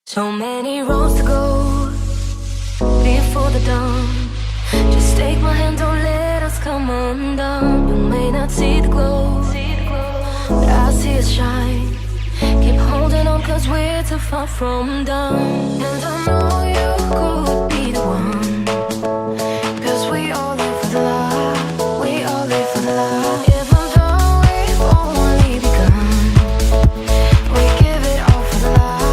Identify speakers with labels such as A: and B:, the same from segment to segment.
A: So many roads to go before the dawn. Just take my hand, don't let us come undone. You may not see the glow, but I see it shine. Keep holding on, cause we're too far from done. And I know you could be the one, cause we all live for the love, we all live for the love. Even though we've only begun, we give it all for the love.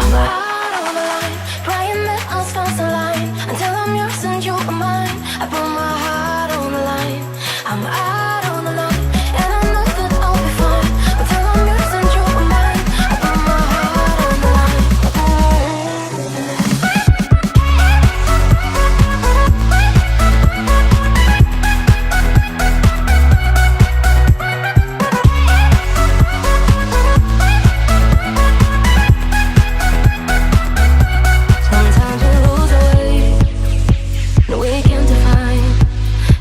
A: I'm out on the line, praying that our stars align. Until I'm yours and you are mine, I put my heart on the line. I'm out on the line, and I know that I'll be fine. Until I'm yours and you are mine, I put my heart on the line. Sometimes we lose our way, no we can't define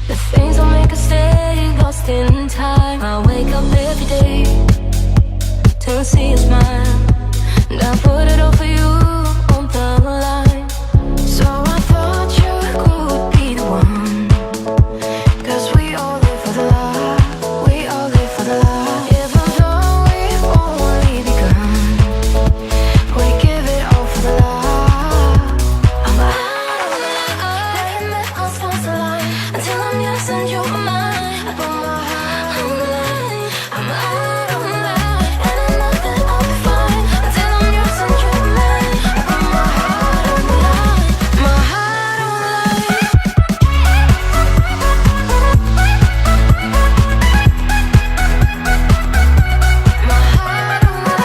A: the things that make us stay lost in time. I wake up every day to see a smile, and I put it all for you on the line. So I thought you could be the one, cause we all live for the love, we all live for the love. Even though we've only begun, we give it all for the love. I'm out on the line, praying that our stars align. Until I'm yours and you are mine, I put my heart on the line. I'm out on the line, and I know that I'll be fine. Until I'm yours and you are mine, I put my heart on the line. My heart on the line. My heart on the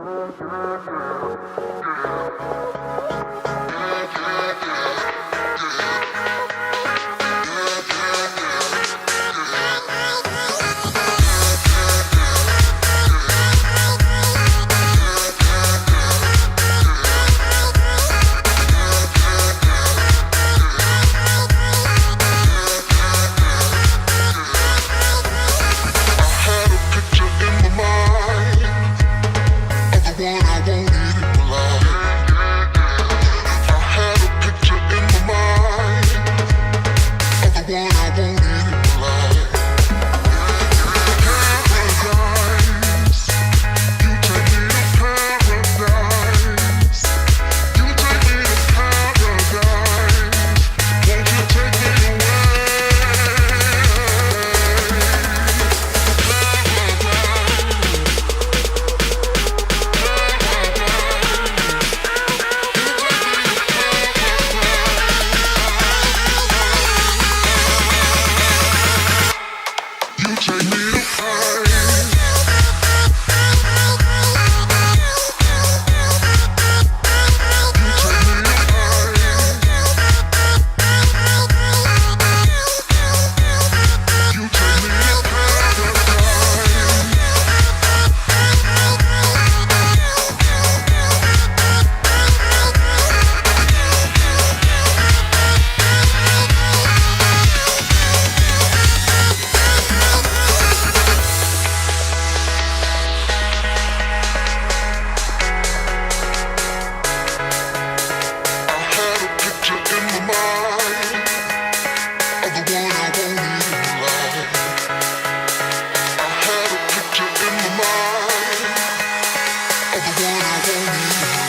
B: Of the one I wanted.